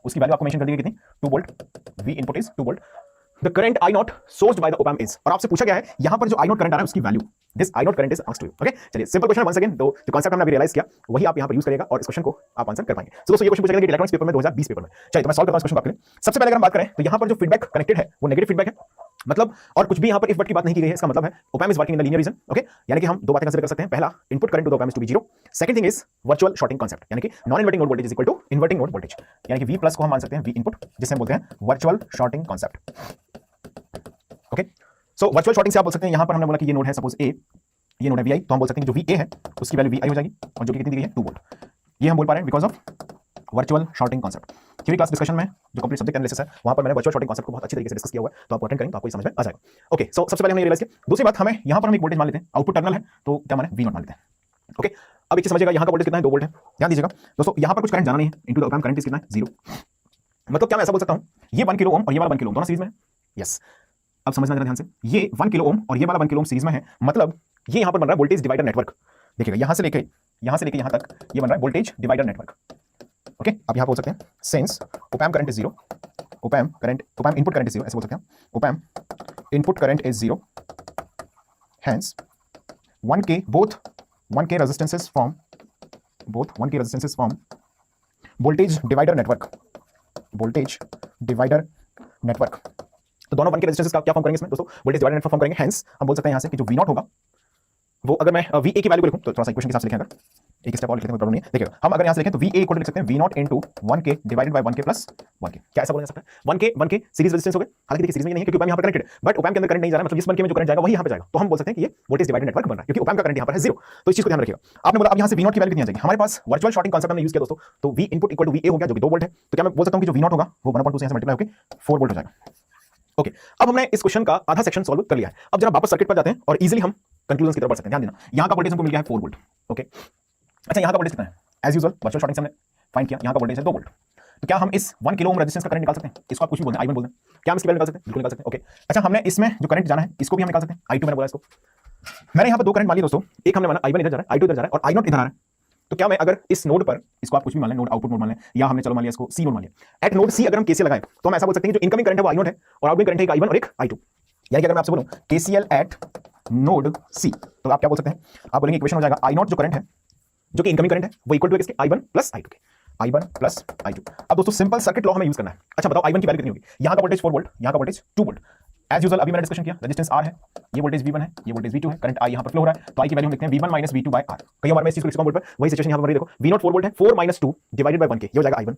उसकी वैल्यू आपको मेंशन कर दी कितनी 2 volt, V input is 2 volt, the current I not sourced by the op amp is, और आपसे पूछा गया है यहां पर जो I नॉट करंट आ रहा है उसकी value, this I not current is asked to you. Okay, चलिए सिंपल क्वेश्चन वंस अगेन, तो जो कांसेप्ट हमने अभी रियलाइज किया वही आप यहां पर यूज करिएगा और इस क्वेश्चन को आप आंसर कर पाएंगे। तो दोस्तों ये क्वेश्चन पूछा गया इलेक्ट्रॉनिक्स पेपर में 2020 पेपर में। चलिए तो मैं सॉल्व करता हूं इस क्वेश्चन को आपके लिए। सबसे पहले अगर हम बात करें तो यहां पर जो फीडबैक कनेक्टेड है वो नेगेटिव फीडबैक है, मतलब और कुछ भी यहां पर इफ बट की बात नहीं की गई है। इसका मतलब है op amp is working in the linear region। Okay, यानी कि हम दो बातें कंसीडर कर सकते हैं। पहला, input current to the op amp is to be 0। Second thing is virtual shorting concept, यानी कि non inverting node voltage is equal to inverting node voltage, यानी कि V प्लस को हम मान सकते हैं V इनपुट, जिसे हम बोलते हैं virtual shorting concept. Okay, so virtual shorting से आप बोल सकते हैं यहां पर हमने बोला कि ये नोड है सपोज A, ये नोड है Vi, तो हम बोल सकते हैं कि जो VA है उसकी वैल्यू VI हो जाएगी, और जो कि कितनी दी गई है 2 वोल्ट। ये हम बोल पा रहे हैं because of virtual shorting concept. Theory class discussion में जो कंप्लीट सब्जेक्ट एनालिसिस है वहां पर मैंने वर्चुअल शॉर्टिंग कांसेप्ट को बहुत अच्छी तरीके से डिस्कस किया हुआ है, तो आप अटेंड करेंगे तो आपको समझ में आ जाएगा। ओके, सो सबसे पहले हमने रियलाइज किया। दूसरी बात, हमें यहां पर हम एक वोल्टेज मान लेते हैं, आउटपुट टर्मिनल है तो क्या माने V नॉट मान लेते हैं। ओके, अब एक चीज समझिएगा, यहां का वोल्टेज कितना है 2 वोल्ट है। ध्यान दीजिएगा दोस्तों, यहां पर कुछ करंट जाना नहीं है, into the op amp current is कितना है 0। मतलब क्या मैं ऐसा बोल सकता हूं ये 1 किलो ओम और ये वाला 1 किलो ओम दोनों सीरीज में है। यस, अब समझना जरा ध्यान से, ये 1 किलो ओम और ये वाला 1 किलो ओम सीरीज में है, मतलब ये यहां पर बन रहा है वोल्टेज डिवाइडर नेटवर्क। देखिएगा यहां से लेके यहां तक ये बन रहा है वोल्टेज डिवाइडर नेटवर्क। ओके, अब यहां बोल सकते हैं since op amp current is 0, op amp input current is 0, ऐसे बोल सकते हैं op amp input current is 0, hence 1k both 1k resistances form voltage divider network, तो दोनों 1k रेजिस्टेंसेस का क्या फॉर्म करेंगे इसमें दोस्तों, वोल्टेज डिवाइडर नेटवर्क फॉर्म करेंगे। हेंस हम बोल सकते हैं यहां से कि जो V नॉट होगा वो, अगर मैं VA की वैल्यू को लिखूं तो थोड़ा सा इक्वेशन के हिसाब से लिखें, अगर एक स्टेप और लिखते हैं कोई प्रॉब्लम नहीं है। देखिए हम अगर यहां से लिखें तो VA इक्वल टू लिख सकते हैं V not into 1k divided by 1k plus 1k। क्या ऐसा बोला जा सकता है 1k सीरीज रेजिस्टेंस हो गए, हालांकि देखिए सीरीज में नहीं है क्योंकि op amp यहां पर कनेक्टेड है, बट op amp के अंदर करंट नहीं जा रहा है, मतलब इस 1k में जो करंट जाएगा वही यहां पे जाएगा, तो हम बोल सकते हैं कि ये वोल्टेज डिवाइडर नेटवर्क बन रहा है क्योंकि op amp का करंट यहां पर है 0। तो इस चीज को ध्यान रखिएगा। आपने बोला अब यहां से V नॉट की वैल्यू कितनी आ जाएगी, हमारे पास वर्चुअल शॉर्टिंग कांसेप्ट हमने यूज किया दोस्तों, तो V input equal to VA हो गया जो कि 2 वोल्ट है, तो क्या मैं बोल सकता हूं कि जो V नॉट होगा वो 1/2 से यहां से मल्टीप्लाई होकर 4 वोल्ट हो जाएगा। ओके, अब हमने इस क्वेश्चन का आधा सेक्शन सॉल्व कर लिया है। अब जरा वापस सर्किट पर जाते हैं और इजीली हम कंक्लूजन की तरफ बढ़ सकते हैं। ध्यान देना, यहां का वोल्टेज हमको मिल गया है 4 वोल्ट। ओके, अच्छा यहां का वोल्टेज कितना है, एज यूजुअल वर्चुअल शॉर्टिंग से हमने फाइंड किया, यहां का वोल्टेज है 2 वोल्ट। तो क्या हम इस 1 किलो ओम रेजिस्टेंस का करंट निकाल सकते हैं, इसको आप कुछ भी बोलते हैं I1 बोलते हैं, क्या हम इसकी वैल्यू निकाल सकते हैं, बिल्कुल निकाल सकते हैं। ओके, अच्छा हमने इसमें जो करंट जाना है इसको भी हम निकाल सकते हैं, I2 मैंने बोला इसको। मैंने यहां पर दो करंट मान लिए दोस्तों, एक हमने माना I1 इधर जा रहा है, I2 इधर जा रहा है और I नॉट इधर आ रहा है। तो क्या मैं अगर इस नोड पर, इसको आप कुछ भी मान लें, नोड आउटपुट नोड मान लें, या हमने चलो मान लिया इसको C नोड मान लिया, एट नोड C अगर हम KCL लगाएं तो हम ऐसा बोल सकते हैं कि जो इनकमिंग करंट है वो I नॉट है और आउटगोइंग करंट है एक I1 और एक I2। यानी कि अगर मैं आपसे बोलूं KCL एट नोड C, तो आप क्या बोल सकते हैं, आप बोलेंगे इक्वेशन हो जाएगा I नॉट जो करंट है जो कि इनकमिंग करंट है वो इक्वल टू किसके I1 प्लस I2 के, I1 प्लस I2। अब दोस्तों सिंपल सर्किट लॉ हमें यूज करना है। अच्छा बताओ I1 की वैल्यू कितनी होगी, यहां का वोल्टेज 4 वोल्ट, यहां का वोल्टेज 2 वोल्ट। एज यूजुअल अभी मैंने डिस्कशन किया, रेजिस्टेंस R है, ये वोल्टेज V1 है, ये वोल्टेज V2 है, करंट I यहां पर फ्लो हो रहा है, तो I की वैल्यू हम लिखते हैं V1 minus V2 bye R। कई बार मैं इस चीज को लिखता हूं बोर्ड पर, वही सिचुएशन यहां पर देखो V नॉट 4 वोल्ट है, 4 माइनस 2 डिवाइडेड बाय 1k, ये हो जाएगा I1।